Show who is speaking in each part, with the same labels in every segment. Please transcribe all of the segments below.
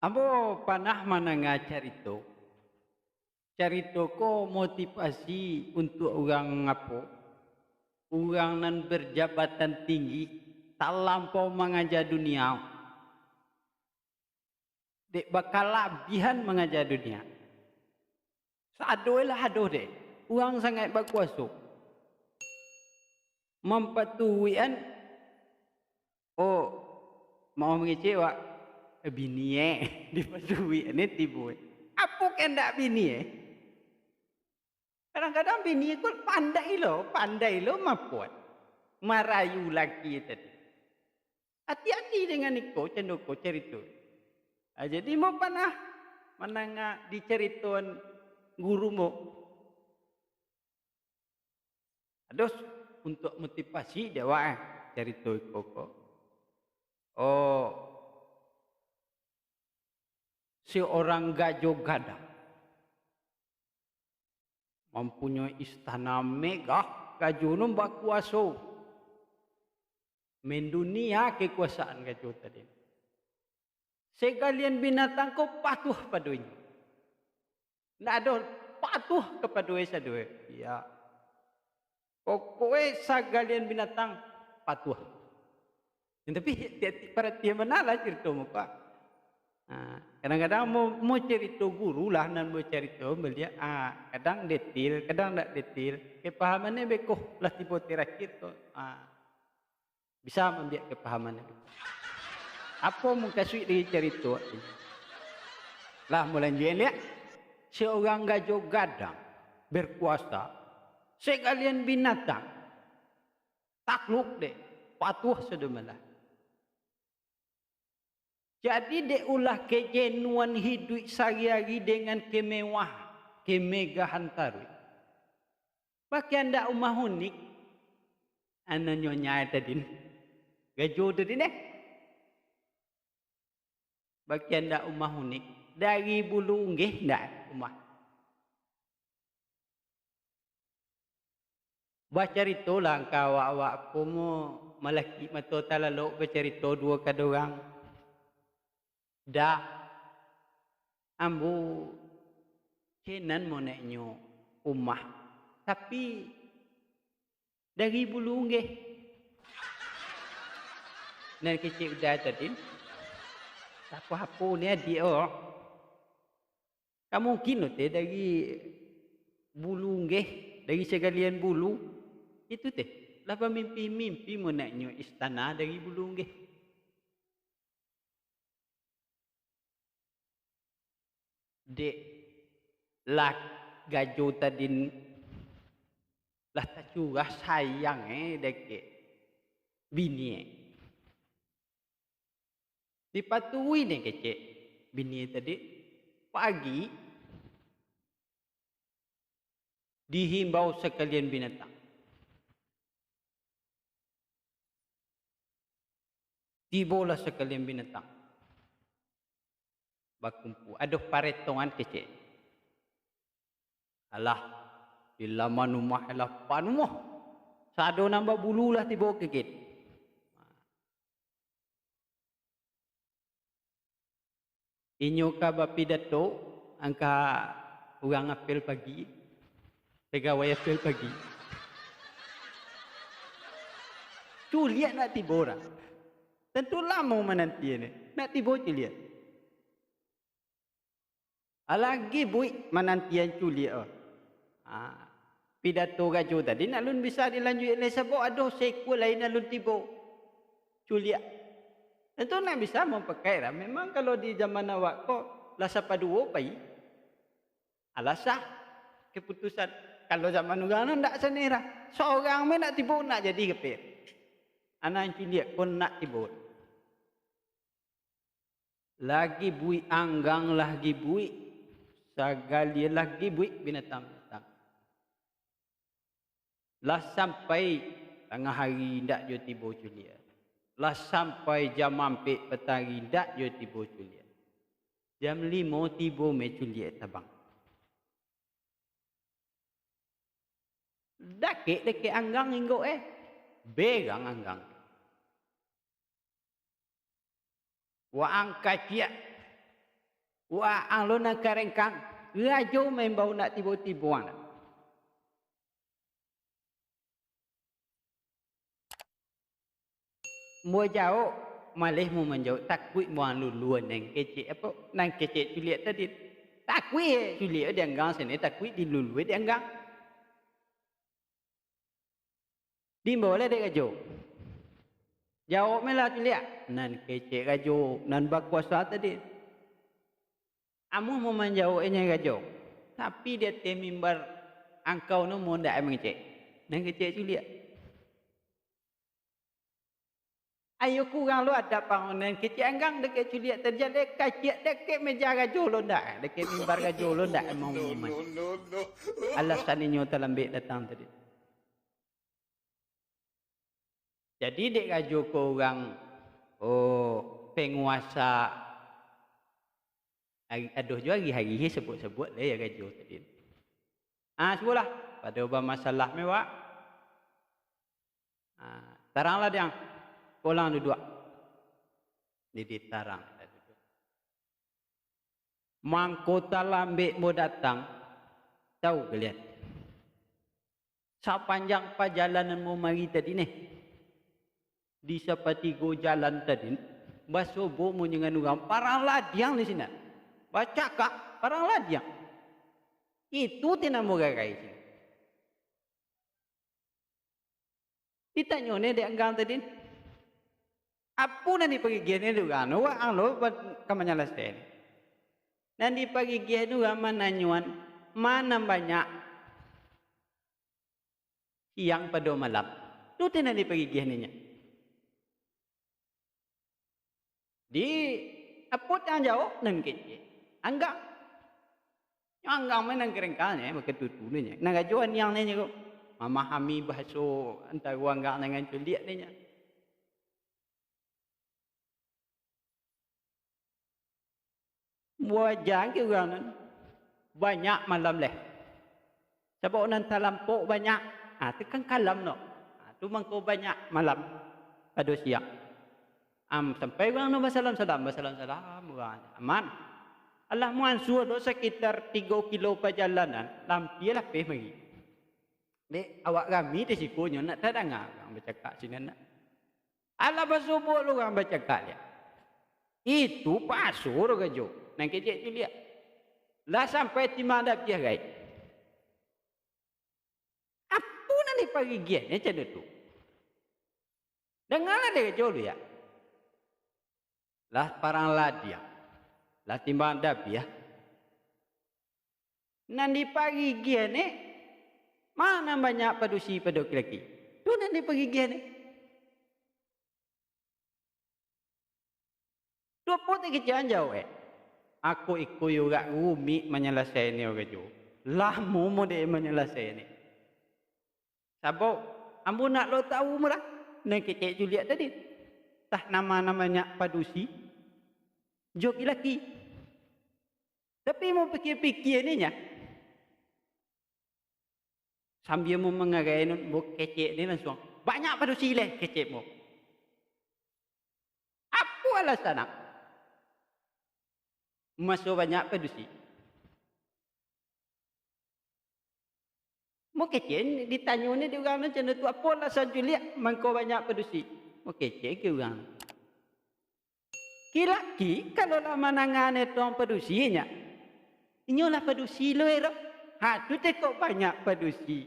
Speaker 1: Ambo panah mendengar carito. Carito ko motivasi untuk orang ngapo. Orang nan berjabatan tinggi tak lampau mengajar dunia. Dek bakal labihan mengajar dunia. Sadoh lah adoh dek. Orang sangat berkuasa. Mempatuhian. Oh, mau mengecewa. Bini dipatuhi ini tibu. Apa kendak bini Kadang-kadang bini ikut pandai lo mapuat. Marayu lagi tadi. Hati-hati dengan iko cendoko cerita. Jadi mau panah menangga di cerituan guru mo. Ados untuk motivasi dewa cerita iko ko. Oh, seorang gajah gadang mempunyai istana megah, gajah nu berkuasa. Mendunia kekuasaan gajah tadi. Segalian binatang ko patuh padanya. Ndak ada patuh kepada sadue. Ya. Pokoknya segalian binatang patuh. Tapi perhatian mana cerita muka. Kadang-kadang mau cerita guru lah dan mau cerita melihat kadang detail, kadang tak detail. Kepahamannya bekoh lah tiba terakhir tu. Bisa membiak kepahamannya. Apa muka suit dari cerita ini? Lah mulai lihat seorang gajah gadang berkuasa, sekalian binatang takluk deh, patuh sedemelah. Jadi dia ulah kejenuan hidup sehari-hari dengan kemewah, kemegahan tarui. Bagi anda umah unik, anda nyonya tadi, gajah tadi ne. Bagi anda umah unik, dari bulu unggih ndak umah. Bacarito lah kau awak komo malaki mato talalok bacarito dua kadorang. Dah ambu kenan moneknyo umah tapi dari bulu unggih nan kecil udah tadi apa-apa ni dia kamu mungkin dari bulu unggih dari segalian bulu itu teh lah mimpi-mimpi moneknyo istana dari bulu unggih. Dek lah gajah tadi lah tak curah sayang dek bini dipatuhi nih kecek bini tadi pagi dihimbau sekalian binatang tibolah sekalian binatang bakumpu aduh paretongan kecil alah bila manumah alah panumah sado nambah bulu lah tiba kekit inyo ka bapidato angka orang apel pagi pegawai apel pagi tu lihat nak tiba orang tentu lama menanti ni nak tiba tu lihat lagi bui menantian culiak. Pidato gajah tadi nak lun bisa dilanjut oleh sebab ada sequel lain nak lun tiba. Culiak. Tentu nak bisa memakai lah. Memang kalau di zaman awak kok lah siapa dua pai. Alasah keputusan. Kalau zaman orang nak senera. Seorang nak tiba nak jadi kepir. Anak culiak pun nak tiba. Lagi bui anggang lagi bui. Segala lagi buik binatang-binatang. Lah sampai tengah hari ndak jo tiba culiak. Lah sampai jam mampik petang ndak jo tiba culiak. Jam 5 tiba me culiak tabang. Dake anggang inggo begang anggang. Wa angkacia Wah, alo nak karengkang. Rajo main bau nak tiba-tiba nak. Mua jauh, malih mu menjauh. Takut muan luluan nang kecik apa? Nang kecik culiak tadi. Takut culiak dia anggang sini. Takut di luluan dia anggang. Di boleh dia rajo. Jawab melah culiak. Nan kecik rajo. Nan berkuasa tadi. Amu mau menjauh ini rajo. Tapi dia temimbar angkau nu mau ndak mengecek. Nang kecik culiak. Ayo kurang lu ada bangunan kecil anggang dekat culiak terjadi kacik dekat meja rajo lo ndak. Dekat mimbar rajo lo ndak mau muman. Alasannya terlambik datang tadi. Jadi dek rajo ko orang penguasa aduh juga hari-hari sebut-sebut lah ya rajo tadi. Sebutlah pada ubah masalah mewah. Taranglah dia pulang duduk. Di tarang kita duduk. Mangkota lambik mau datang. Tahu kalian? Sepanjang perjalanan mau mari tadi ni. Di sepatigo jalan tadi. Basobo mau dengan orang. Parang ladiang di sini. Baca kak. Parang ladiang. Itu tidak mau gagai sini. Ditanya ni dia anggang tadi. Apa nanti pergi gini juga, wah anglo kamanya lasen. Nanti pergi gini juga menanyuan mana banyak siang pada malam. Tu nanti pergi gini nya. Di apa yang jauh nang kecil, anggang, anggang mana nang kerengkalnya, macam tu nya. Nang kajuan yang ni juga, memahami bahasa antara anggang dengan culiak ni nya. Wajah ke orang nan banyak malam leh. Sebab nan talampok banyak. Tu kan kalam no. Tu mangko banyak malam pada siang. Sampai orang no basalam-salam orang aman. Allah muan suruh sekitar 3 kilo perjalanan, lampilah peh mari. Dek awak kami di sikunya nak terdengar orang bercakap sini nak. Allah bersubuh lu orang bercakap dia. Itu pasur gajo. Nang kecik tu lihat. Lah sampai timah dah dia gai. Apa nanti pagi gian ni macam tu. Dengarlah dia gajo lu ya. Lah parang lah dia. Lah timah dah dia. Nanti pagi gian ni mana banyak padusi paduk lelaki. Tu nanti pagi gian ni. Dua putih kecil jauh Aku ikut juga rumit menyelesaikan ni orang tu. Lama mu dia menyelesaikan ni. Sebab ambo nak lo tahu mula. Nak kecik Juliet tadi. Tah nama-namanya padusi. Joki laki. Tapi mau fikir-fikir ni nya. Sambil mu mengarai mu kecik ni langsung. Banyak padusi leh kecik mu. Apa alasan nak? Masuk banyak padusi. Mau kecil ditanya ni dia orang macam tu apa alasan Juliet mangko banyak padusi. Mau kecil ke orang. Laki kalau lah manangan itu padusinya. Inyolah padusi lo era. Tu tekok banyak padusi.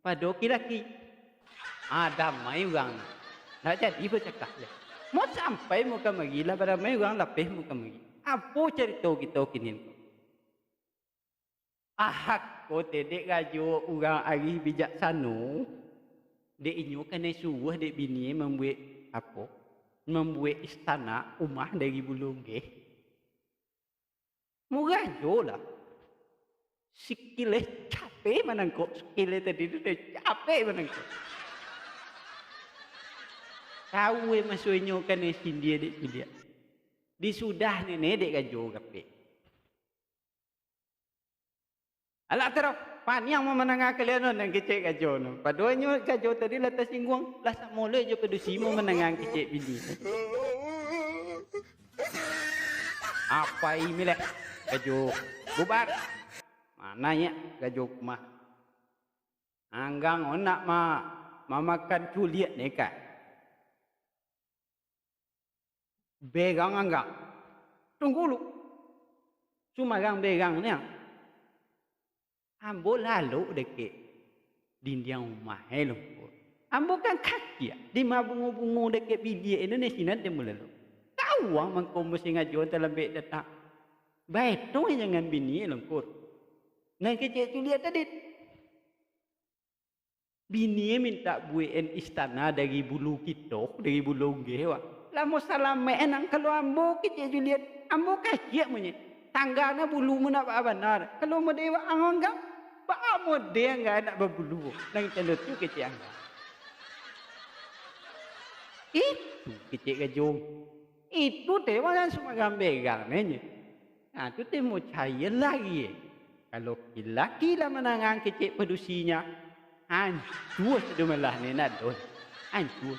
Speaker 1: Pada laki. Damai orang. Nak jadi bercakap le. Mau sampai muka mari lah pada mai orang lapeh muka mari. Apa cerita kita kini? Aku tedek rajo orang ari bijaksana. Dek inyo kena suruh dek bini membuat apa? Membuat istana rumah dari bulunggeh. Murajo lah. Sikile capek manangkok. Sikile tadi tu capek manangkok. Tahu masuk inyo kena sindia dek dia. Di sudah ni dek gajo kape. Alah terus pan yang memenangah kalian nang kecik gajo no. Padonya gajo tadi lah tersinggung lah samole je padusi mu menangah kecik bini. Apa ini lek? Gajo bubar. Mananya gajo mah. Anggang onak makan culiat ni kan. Begang anggang. Tunggu lu. Cuma gang begang ni. Ambo lalu deket dindiang rumah hello. Ambo kan kaki di mabungu-bungu deket bilik Indonesia nanti mula lu. Tahu mangko mesti ngajuan dalam beg datang. Baik tu jangan bini lengkur. Ngan kecil tu lihat tadi. Bini minta buin istana dari bulu kita, dari bulu gewa. Lama salam enang kalau ambo kecil tu lihat ambo kaki punya. Tanggana bulu mana apa benar. Kalau mau dewa anggap, pak mau dia enggak nak berbulu. Nang telu tu kecil anggap. Itu kecil kejung. Itu dewa yang semua gambar ni. Nah, tu temu cahaya lagi. Kalau laki lah menangan kecil pedusinya, hancur sudah melah ni nak don. Hancur.